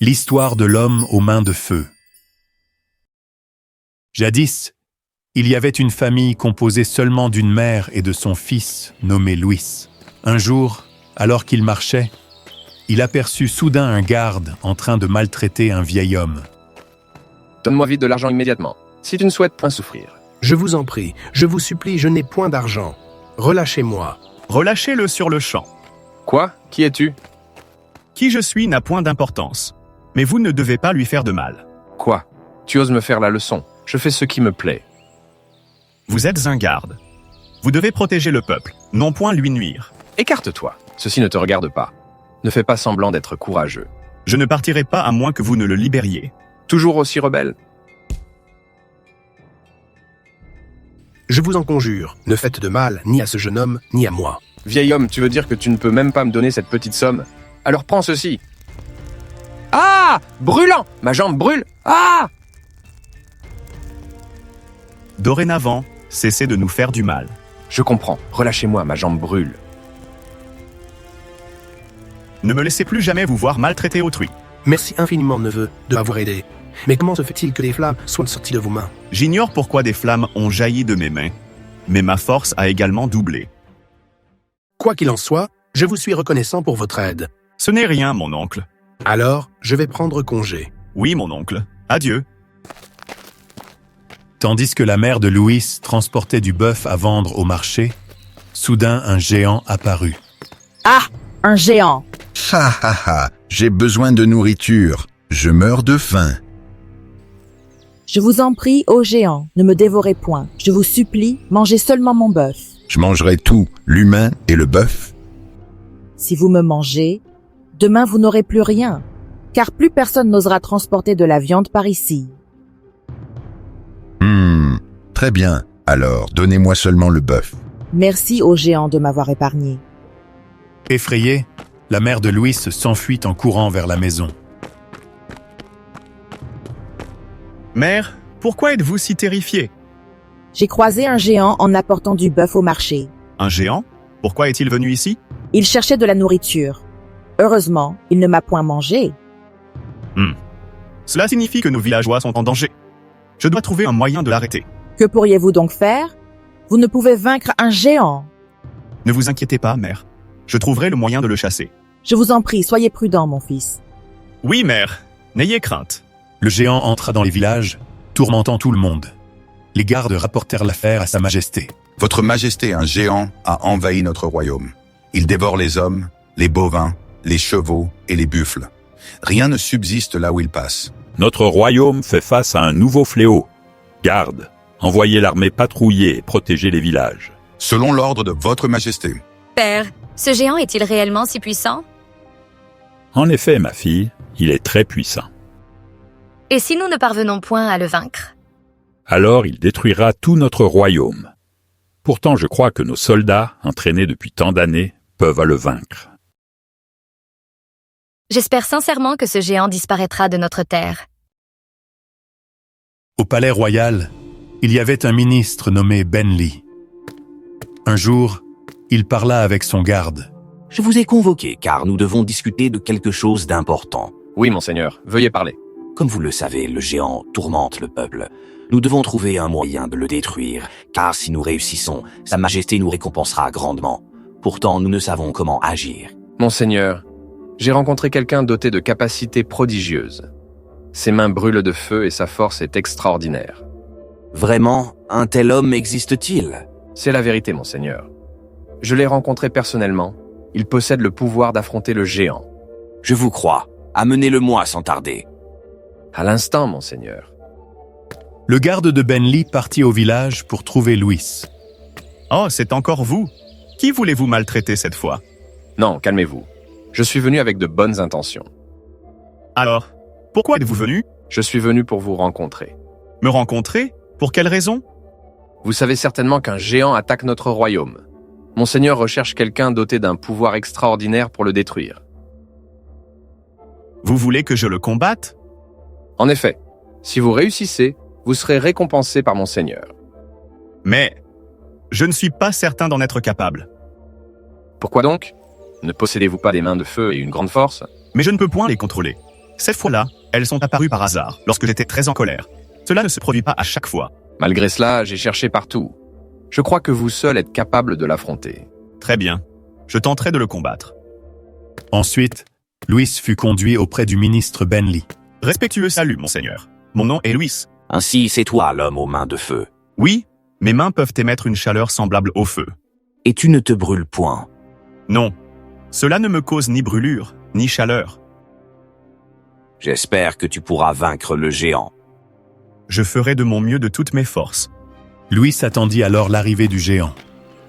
L'histoire de l'homme aux mains de feu. Jadis, il y avait une famille composée seulement d'une mère et de son fils, nommé Louis. Un jour, alors qu'il marchait, il aperçut soudain un garde en train de maltraiter un vieil homme. Donne-moi vite de l'argent immédiatement, si tu ne souhaites point souffrir. Je vous en prie, je vous supplie, je n'ai point d'argent. Relâchez-moi. Relâchez-le sur le champ. Quoi? Qui es-tu? Qui je suis n'a point d'importance, mais vous ne devez pas lui faire de mal. Quoi? Tu oses me faire la leçon? Je fais ce qui me plaît. Vous êtes un garde. Vous devez protéger le peuple, non point lui nuire. Écarte-toi, ceci ne te regarde pas. Ne fais pas semblant d'être courageux. Je ne partirai pas à moins que vous ne le libériez. Toujours aussi rebelle? Je vous en conjure, ne faites de mal ni à ce jeune homme, ni à moi. Vieil homme, tu veux dire que tu ne peux même pas me donner cette petite somme? Alors prends ceci. Ah! Brûlant! Ma jambe brûle! Ah! Dorénavant, cessez de nous faire du mal. Je comprends. Relâchez-moi, ma jambe brûle. Ne me laissez plus jamais vous voir maltraiter autrui. Merci infiniment, neveu, de m'avoir aidé. Mais comment se fait-il que des flammes soient sorties de vos mains? J'ignore pourquoi des flammes ont jailli de mes mains, mais ma force a également doublé. Quoi qu'il en soit, je vous suis reconnaissant pour votre aide. Ce n'est rien, mon oncle. Alors, je vais prendre congé. Oui, mon oncle. Adieu. Tandis que la mère de Louis transportait du bœuf à vendre au marché, soudain un géant apparut. Ah! Un géant! Ha ha ha, j'ai besoin de nourriture. Je meurs de faim. Je vous en prie, ô géant, ne me dévorez point. Je vous supplie, mangez seulement mon bœuf. Je mangerai tout, l'humain et le bœuf. Si vous me mangez, demain vous n'aurez plus rien, car plus personne n'osera transporter de la viande par ici. Très bien. Alors, donnez-moi seulement le bœuf. Merci au géant de m'avoir épargné. Effrayée, la mère de Louis s'enfuit en courant vers la maison. Mère, pourquoi êtes-vous si terrifiée? J'ai croisé un géant en apportant du bœuf au marché. Un géant? Pourquoi est-il venu ici? Il cherchait de la nourriture. Heureusement, il ne m'a point mangé. Cela signifie que nos villageois sont en danger. Je dois trouver un moyen de l'arrêter. Que pourriez-vous donc faire? Vous ne pouvez vaincre un géant. Ne vous inquiétez pas, mère. Je trouverai le moyen de le chasser. Je vous en prie, soyez prudent, mon fils. Oui, mère. N'ayez crainte. Le géant entra dans les villages, tourmentant tout le monde. Les gardes rapportèrent l'affaire à sa majesté. Votre majesté, un géant, a envahi notre royaume. Il dévore les hommes, les bovins, les chevaux et les buffles. Rien ne subsiste là où il passe. Notre royaume fait face à un nouveau fléau. Garde, envoyez l'armée patrouiller et protéger les villages. Selon l'ordre de votre majesté. Père, ce géant est-il réellement si puissant? En effet, ma fille, il est très puissant. Et si nous ne parvenons point à le vaincre? Alors il détruira tout notre royaume. Pourtant, je crois que nos soldats, entraînés depuis tant d'années, peuvent le vaincre. J'espère sincèrement que ce géant disparaîtra de notre terre. Au palais royal, il y avait un ministre nommé Benli. Un jour, il parla avec son garde. Je vous ai convoqué car nous devons discuter de quelque chose d'important. Oui, monseigneur, veuillez parler. Comme vous le savez, le géant tourmente le peuple. Nous devons trouver un moyen de le détruire, car si nous réussissons, Sa Majesté nous récompensera grandement. Pourtant, nous ne savons comment agir. Monseigneur, j'ai rencontré quelqu'un doté de capacités prodigieuses. Ses mains brûlent de feu et sa force est extraordinaire. Vraiment, un tel homme existe-t-il? C'est la vérité, monseigneur. Je l'ai rencontré personnellement. Il possède le pouvoir d'affronter le géant. Je vous crois. Amenez-le-moi sans tarder. À l'instant, monseigneur. Le garde de Benli partit au village pour trouver Louis. Oh, c'est encore vous. Qui voulez-vous maltraiter cette fois? Non, calmez-vous. Je suis venu avec de bonnes intentions. Alors, pourquoi êtes-vous venu? Je suis venu pour vous rencontrer. Me rencontrer? Pour quelle raison? Vous savez certainement qu'un géant attaque notre royaume. Monseigneur recherche quelqu'un doté d'un pouvoir extraordinaire pour le détruire. Vous voulez que je le combatte? En effet, si vous réussissez, vous serez récompensé par Monseigneur. Mais je ne suis pas certain d'en être capable. Pourquoi donc? Ne possédez-vous pas des mains de feu et une grande force? Mais je ne peux point les contrôler. Cette fois-là, elles sont apparues par hasard, lorsque j'étais très en colère. Cela ne se produit pas à chaque fois. Malgré cela, j'ai cherché partout. Je crois que vous seul êtes capable de l'affronter. Très bien. Je tenterai de le combattre. Ensuite, Louis fut conduit auprès du ministre Bentley. Respectueux salut, monseigneur. Mon nom est Louis. Ainsi, c'est toi l'homme aux mains de feu. Oui, mes mains peuvent émettre une chaleur semblable au feu. Et tu ne te brûles point. Non, cela ne me cause ni brûlure, ni chaleur. J'espère que tu pourras vaincre le géant. Je ferai de mon mieux de toutes mes forces. Louis attendit alors l'arrivée du géant.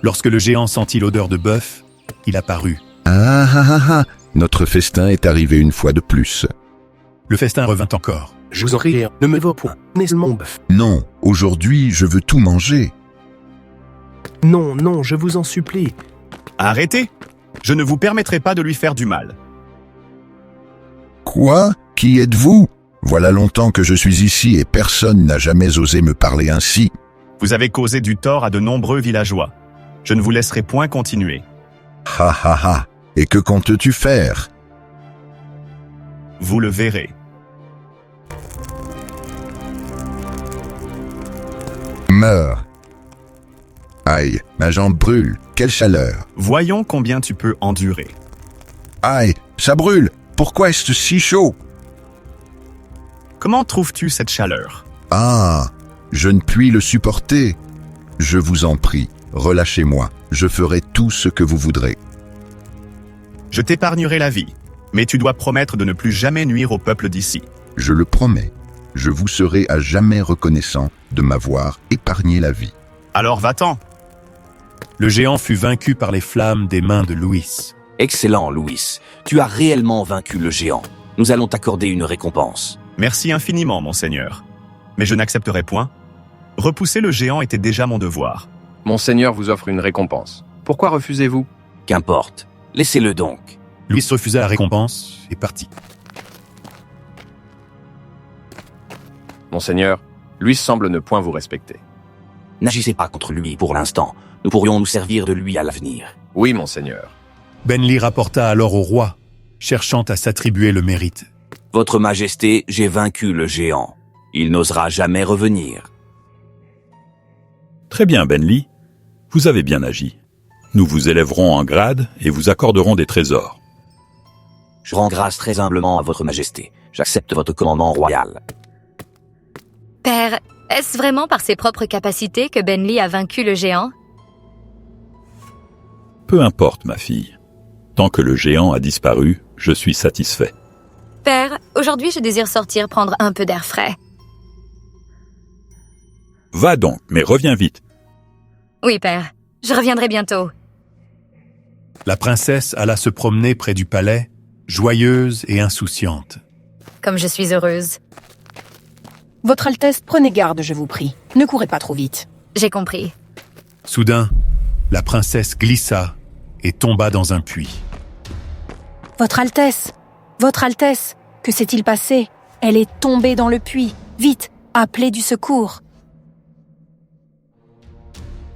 Lorsque le géant sentit l'odeur de bœuf, il apparut. Ah ah ah ah, notre festin est arrivé une fois de plus. Le festin revint encore. Je vous en prie, ne me vaux point, n'est mon bœuf. Non, aujourd'hui je veux tout manger. Non, non, je vous en supplie. Arrêtez! Je ne vous permettrai pas de lui faire du mal. Quoi? Qui êtes-vous? Voilà longtemps que je suis ici et personne n'a jamais osé me parler ainsi. Vous avez causé du tort à de nombreux villageois. Je ne vous laisserai point continuer. Ha ha ha, et que comptes-tu faire? Vous le verrez. Meurs. Aïe, ma jambe brûle, quelle chaleur. Voyons combien tu peux endurer. Aïe, ça brûle, pourquoi est-ce si chaud? Comment trouves-tu cette chaleur? Ah, je ne puis le supporter. Je vous en prie, relâchez-moi, je ferai tout ce que vous voudrez. Je t'épargnerai la vie, mais tu dois promettre de ne plus jamais nuire au peuple d'ici. Je le promets, je vous serai à jamais reconnaissant de m'avoir épargné la vie. Alors va-t'en. Le géant fut vaincu par les flammes des mains de Louis. Excellent, Louis. Tu as réellement vaincu le géant. Nous allons t'accorder une récompense. Merci infiniment, monseigneur. Mais je n'accepterai point. Repousser le géant était déjà mon devoir. Monseigneur vous offre une récompense. Pourquoi refusez-vous? Qu'importe. Laissez-le donc. Louis refusa la récompense et partit. Monseigneur, Louis semble ne point vous respecter. N'agissez pas contre lui pour l'instant. Nous pourrions nous servir de lui à l'avenir. Oui, monseigneur. Bentley rapporta alors au roi, cherchant à s'attribuer le mérite. Votre Majesté, j'ai vaincu le géant. Il n'osera jamais revenir. Très bien, Bentley. Vous avez bien agi. Nous vous élèverons en grade et vous accorderons des trésors. Je rends grâce très humblement à votre Majesté. J'accepte votre commandement royal. Père, est-ce vraiment par ses propres capacités que Bentley a vaincu le géant? Peu importe, ma fille. Tant que le géant a disparu, je suis satisfait. Père, aujourd'hui je désire sortir prendre un peu d'air frais. Va donc, mais reviens vite. Oui, père. Je reviendrai bientôt. La princesse alla se promener près du palais, joyeuse et insouciante. Comme je suis heureuse. Votre Altesse, prenez garde, je vous prie. Ne courez pas trop vite. J'ai compris. Soudain, la princesse glissa et tomba dans un puits. Votre Altesse, que s'est-il passé? Elle est tombée dans le puits. Vite, appelez du secours.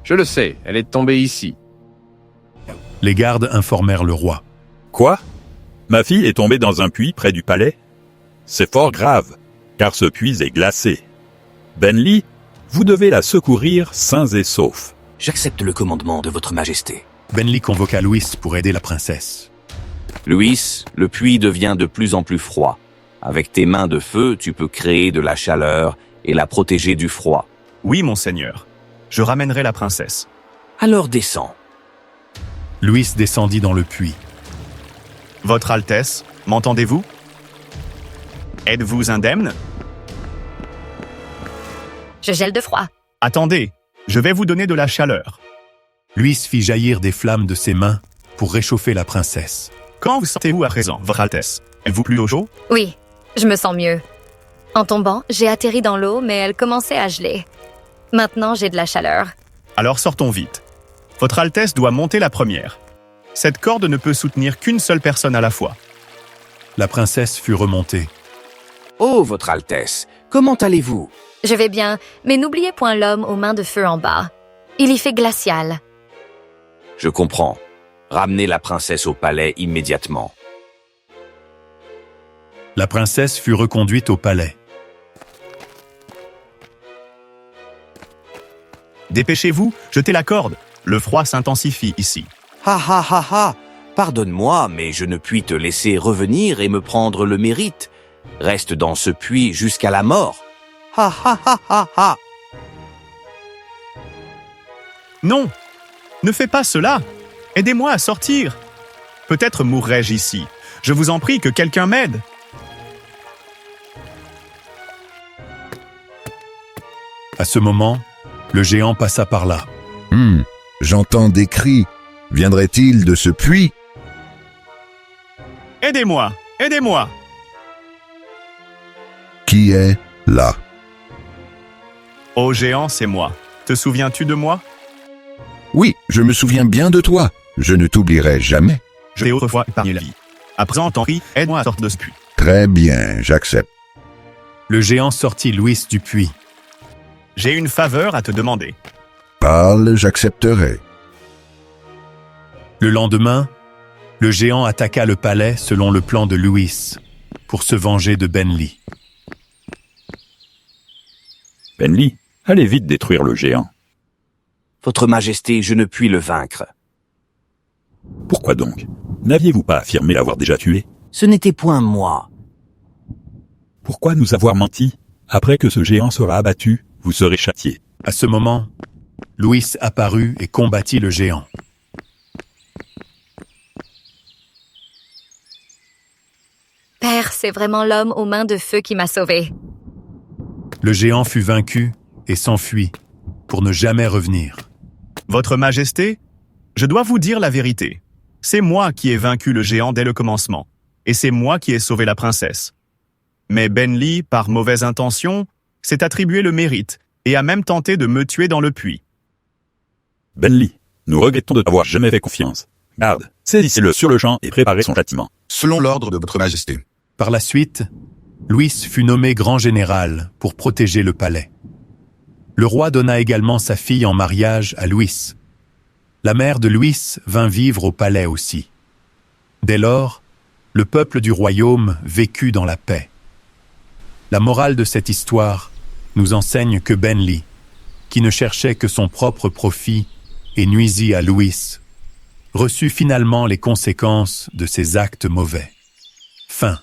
Je le sais, elle est tombée ici. Les gardes informèrent le roi. Quoi? Ma fille est tombée dans un puits près du palais? C'est fort grave, car ce puits est glacé. Bentley, vous devez la secourir sains et saufs. J'accepte le commandement de votre Majesté. Bentley convoqua Louis pour aider la princesse. Louis, le puits devient de plus en plus froid. Avec tes mains de feu, tu peux créer de la chaleur et la protéger du froid. Oui, monseigneur. Je ramènerai la princesse. Alors descends. Louis descendit dans le puits. Votre Altesse, m'entendez-vous? Êtes-vous indemne? Je gèle de froid. Attendez, je vais vous donner de la chaleur. Louis fit jaillir des flammes de ses mains pour réchauffer la princesse. Quand vous sentez-vous à présent, Votre Altesse? Êtes-vous plus au chaud? Oui, je me sens mieux. En tombant, j'ai atterri dans l'eau, mais elle commençait à geler. Maintenant, j'ai de la chaleur. Alors sortons vite. Votre Altesse doit monter la première. Cette corde ne peut soutenir qu'une seule personne à la fois. La princesse fut remontée. Oh, Votre Altesse, comment allez-vous? Je vais bien, mais n'oubliez point l'homme aux mains de feu en bas. Il y fait glacial. Je comprends. Ramenez la princesse au palais immédiatement. La princesse fut reconduite au palais. Dépêchez-vous, jetez la corde. Le froid s'intensifie ici. Ha ha ha ha. Pardonne-moi, mais je ne puis te laisser revenir et me prendre le mérite. Reste dans ce puits jusqu'à la mort. Ha ha ha ha ha. Non, ne fais pas cela. Aidez-moi à sortir. Peut-être mourrai-je ici. Je vous en prie que quelqu'un m'aide. À ce moment, le géant passa par là. J'entends des cris. Viendrait-il de ce puits? Aidez-moi, aidez-moi. Qui est là? Ô géant, c'est moi. Te souviens-tu de moi? Oui, je me souviens bien de toi. Je ne t'oublierai jamais. Je t'ai autrefois épargné la vie. À présent, t'en prie, aide-moi à sortir de ce puits. Très bien, j'accepte. Le géant sortit Louis du puits. J'ai une faveur à te demander. Parle, j'accepterai. Le lendemain, le géant attaqua le palais selon le plan de Louis pour se venger de Benli. Benli, allez vite détruire le géant. Votre Majesté, je ne puis le vaincre. Pourquoi donc? N'aviez-vous pas affirmé l'avoir déjà tué? Ce n'était point moi. Pourquoi nous avoir menti? Après que ce géant sera abattu, vous serez châtié. À ce moment, Louis apparut et combattit le géant. Père, c'est vraiment l'homme aux mains de feu qui m'a sauvé. Le géant fut vaincu et s'enfuit pour ne jamais revenir. Votre Majesté, je dois vous dire la vérité. C'est moi qui ai vaincu le géant dès le commencement, et c'est moi qui ai sauvé la princesse. Mais Benli, par mauvaise intention, s'est attribué le mérite et a même tenté de me tuer dans le puits. Benli, nous regrettons de t'avoir jamais fait confiance. Garde, saisissez-le sur le champ et préparez son châtiment. Selon l'ordre de votre majesté. Par la suite, Louis fut nommé grand général pour protéger le palais. Le roi donna également sa fille en mariage à Louis. La mère de Louis vint vivre au palais aussi. Dès lors, le peuple du royaume vécut dans la paix. La morale de cette histoire nous enseigne que Benli, qui ne cherchait que son propre profit et nuisit à Louis, reçut finalement les conséquences de ses actes mauvais. Fin.